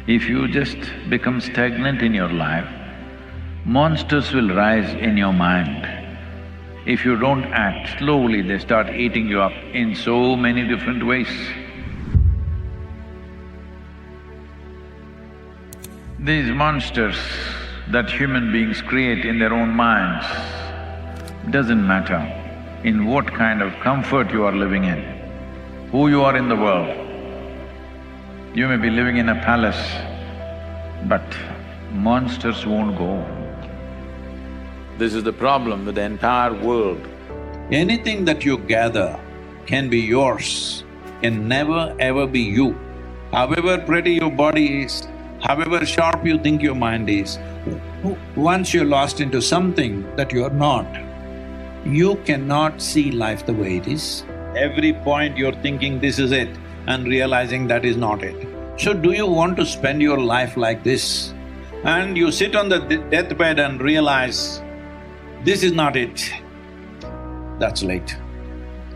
If you just become stagnant in your life, monsters will rise in your mind. If you don't act, slowly they start eating you up in so many different ways. These monsters that human beings create in their own minds, doesn't matter in what kind of comfort you are living in, who you are in the world. You may be living in a palace, but monsters won't go. This is the problem with the entire world. Anything that you gather can be yours, can never ever be you. However pretty your body is, however sharp you think your mind is, once you're lost into something that you're not, you cannot see life the way it is. Every point you're thinking this is it and realizing that is not it. So do you want to spend your life like this? And you sit on the deathbed and realize, this is not it. That's late.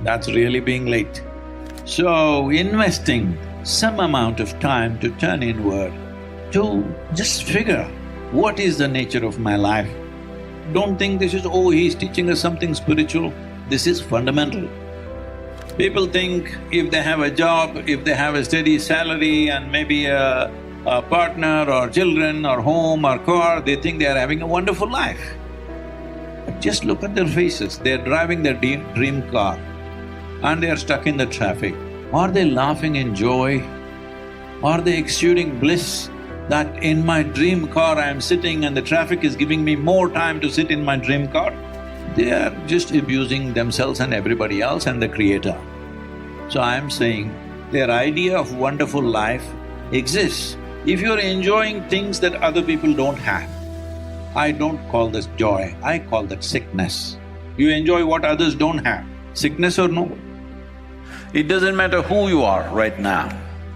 That's really being late. So investing some amount of time to turn inward, to just figure what is the nature of my life. Don't think this is, oh, he's teaching us something spiritual. This is fundamental. People think if they have a job, if they have a steady salary and maybe a partner or children or home or car, they think they are having a wonderful life. But just look at their faces, they're driving their dream car and they are stuck in the traffic. Are they laughing in joy? Are they exuding bliss that in my dream car I am sitting and the traffic is giving me more time to sit in my dream car? They are just abusing themselves and everybody else and the Creator. So I am saying, their idea of wonderful life exists. If you're enjoying things that other people don't have, I don't call this joy, I call that sickness. You enjoy what others don't have, sickness or no? It doesn't matter who you are right now,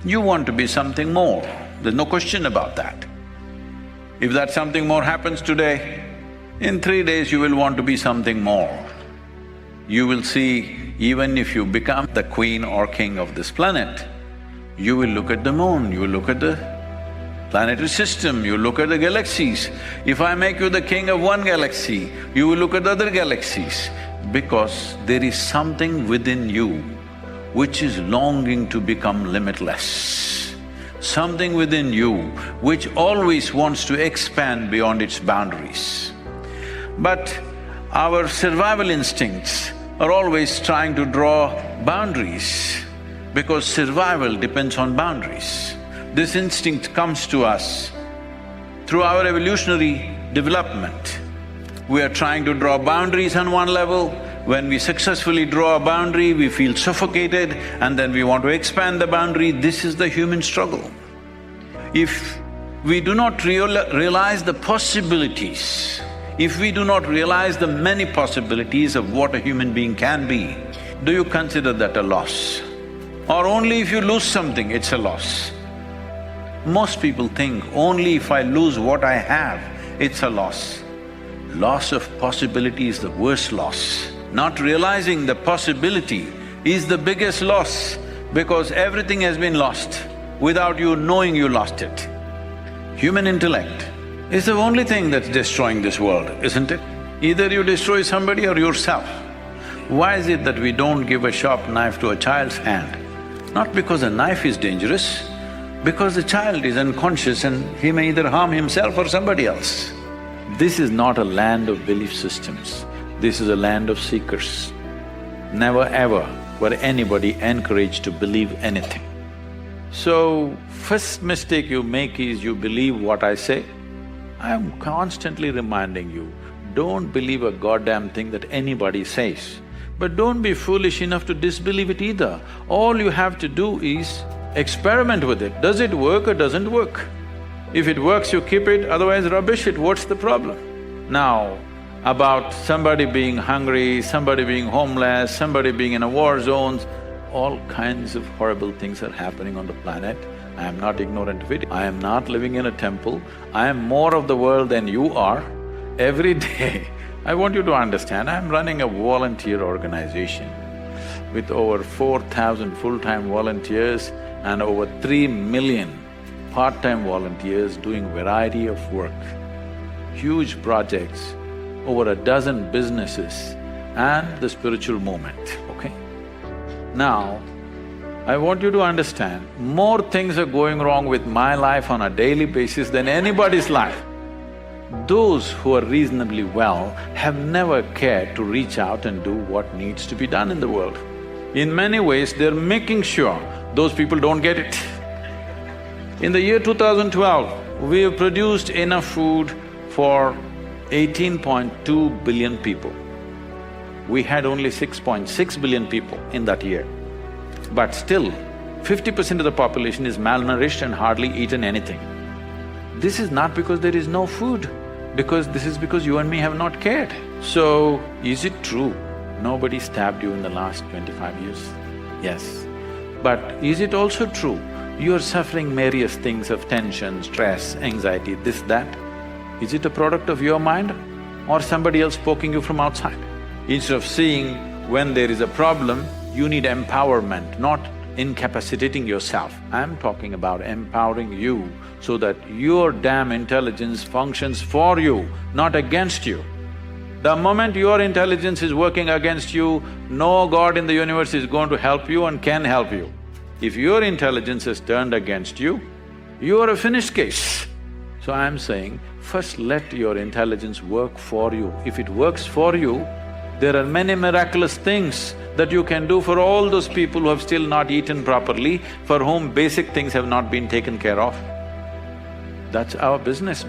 you want to be something more, there's no question about that. If that something more happens today, in 3 days you will want to be something more. You will see, even if you become the queen or king of this planet, you will look at the moon, you will look at the planetary system, you look at the galaxies. If I make you the king of one galaxy, you will look at the other galaxies, because there is something within you which is longing to become limitless. Something within you which always wants to expand beyond its boundaries. But our survival instincts are always trying to draw boundaries, because survival depends on boundaries. This instinct comes to us through our evolutionary development. We are trying to draw boundaries on one level. When we successfully draw a boundary, we feel suffocated and then we want to expand the boundary. This is the human struggle. If we do not realize the possibilities, if we do not realize the many possibilities of what a human being can be, do you consider that a loss? Or only if you lose something, it's a loss? Most people think only if I lose what I have, it's a loss. Loss of possibility is the worst loss. Not realizing the possibility is the biggest loss, because everything has been lost without you knowing you lost it. Human intellect is the only thing that's destroying this world, isn't it? Either you destroy somebody or yourself. Why is it that we don't give a sharp knife to a child's hand? Not because a knife is dangerous, because the child is unconscious and he may either harm himself or somebody else. This is not a land of belief systems, this is a land of seekers. Never ever were anybody encouraged to believe anything. So, first mistake you make is you believe what I say. I am constantly reminding you, don't believe a goddamn thing that anybody says. But don't be foolish enough to disbelieve it either. All you have to do is experiment with it. Does it work or doesn't work? If it works, you keep it, otherwise rubbish it, what's the problem? Now, about somebody being hungry, somebody being homeless, somebody being in a war zones, all kinds of horrible things are happening on the planet. I am not ignorant of it. I am not living in a temple. I am more of the world than you are. Every day, I want you to understand, I am running a volunteer organization with over 4,000 full-time volunteers and over 3 million part-time volunteers doing variety of work, huge projects, over a dozen businesses and the spiritual movement, okay? Now, I want you to understand, more things are going wrong with my life on a daily basis than anybody's life. Those who are reasonably well have never cared to reach out and do what needs to be done in the world. In many ways, they're making sure those people don't get it. In the year 2012, we have produced enough food for 18.2 billion people. We had only 6.6 billion people in that year. But still, 50% of the population is malnourished and hardly eaten anything. This is not because there is no food, this is because you and me have not cared. So, is it true nobody stabbed you in the last 25 years? Yes. But is it also true you are suffering various things of tension, stress, anxiety, this, that? Is it a product of your mind or somebody else poking you from outside? Instead of seeing when there is a problem, you need empowerment, not incapacitating yourself. I'm talking about empowering you so that your damn intelligence functions for you, not against you. The moment your intelligence is working against you, no God in the universe is going to help you and can help you. If your intelligence is turned against you, you are a finished case. So I'm saying, first let your intelligence work for you. If it works for you, there are many miraculous things that you can do for all those people who have still not eaten properly, for whom basic things have not been taken care of. That's our business.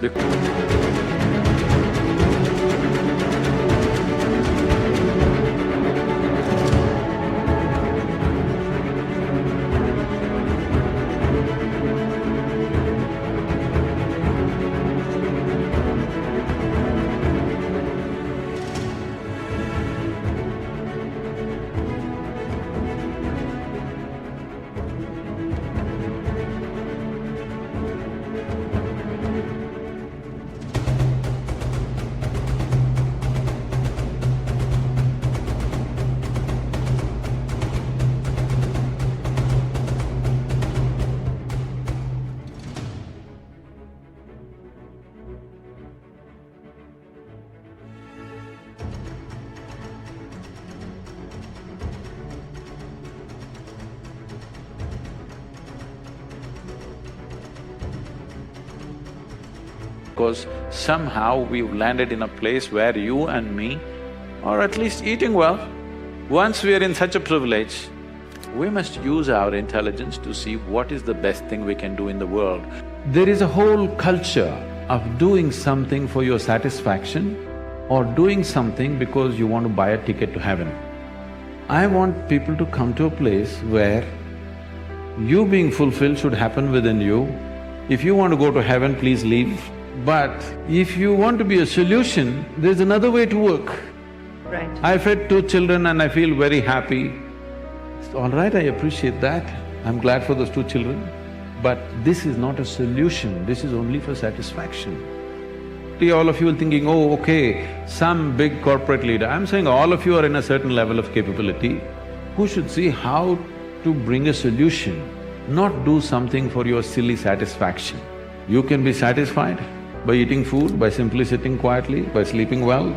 Because somehow we've landed in a place where you and me are at least eating well. Once we are in such a privilege, we must use our intelligence to see what is the best thing we can do in the world. There is a whole culture of doing something for your satisfaction or doing something because you want to buy a ticket to heaven. I want people to come to a place where you being fulfilled should happen within you. If you want to go to heaven, please leave. But if you want to be a solution, there's another way to work. Right. I fed 2 children and I feel very happy. It's all right, I appreciate that. I'm glad for those 2 children. But this is not a solution, this is only for satisfaction. All of you are thinking, oh, okay, some big corporate leader. I'm saying all of you are in a certain level of capability who should see how to bring a solution, not do something for your silly satisfaction. You can be satisfied by eating food, by simply sitting quietly, by sleeping well.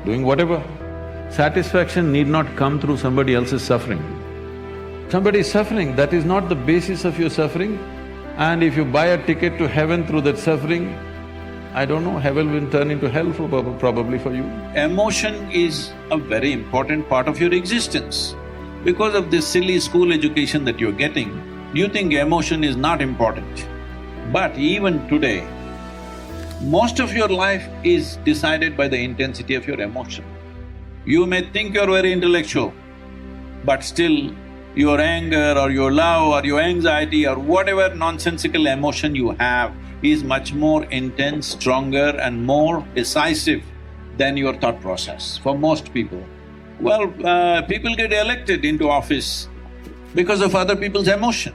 Doing whatever. Satisfaction need not come through somebody else's suffering. Somebody is suffering, that is not the basis of your suffering. And if you buy a ticket to heaven through that suffering, I don't know, heaven will turn into hell probably for you. Emotion is a very important part of your existence. Because of this silly school education that you're getting, you think emotion is not important. But even today, most of your life is decided by the intensity of your emotion. You may think you're very intellectual, but still your anger or your love or your anxiety or whatever nonsensical emotion you have is much more intense, stronger and more decisive than your thought process for most people. Well, people get elected into office because of other people's emotion.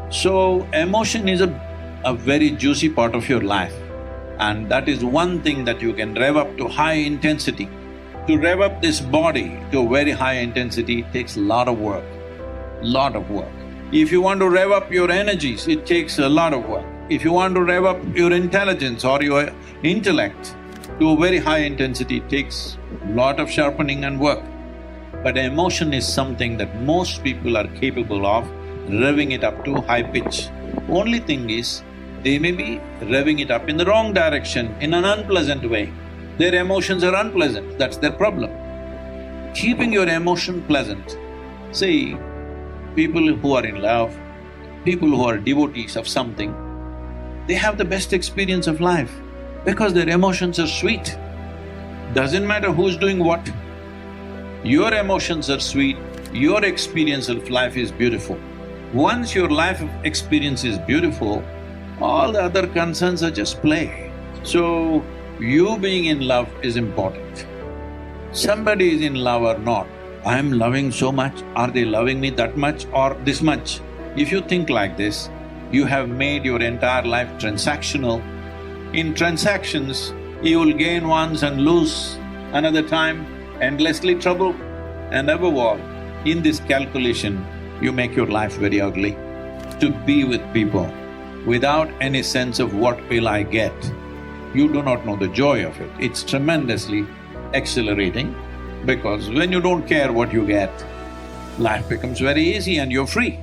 So, emotion is a very juicy part of your life, and that is one thing that you can rev up to high intensity. To rev up this body to a very high intensity takes a lot of work. If you want to rev up your energies, it takes a lot of work. If you want to rev up your intelligence or your intellect to a very high intensity, it takes a lot of sharpening and work. But emotion is something that most people are capable of revving it up to high pitch. Only thing is, they may be revving it up in the wrong direction, in an unpleasant way. Their emotions are unpleasant, that's their problem. Keeping your emotion pleasant. See, people who are in love, people who are devotees of something, they have the best experience of life because their emotions are sweet. Doesn't matter who's doing what. Your emotions are sweet, your experience of life is beautiful. Once your life experience is beautiful, all the other concerns are just play. So, you being in love is important. Somebody is in love or not, I'm loving so much, are they loving me that much or this much? If you think like this, you have made your entire life transactional. In transactions, you will gain once and lose another time, endlessly trouble. And above all, in this calculation, you make your life very ugly. To be with people without any sense of what will I get, you do not know the joy of it. It's tremendously exhilarating because when you don't care what you get, life becomes very easy and you're free.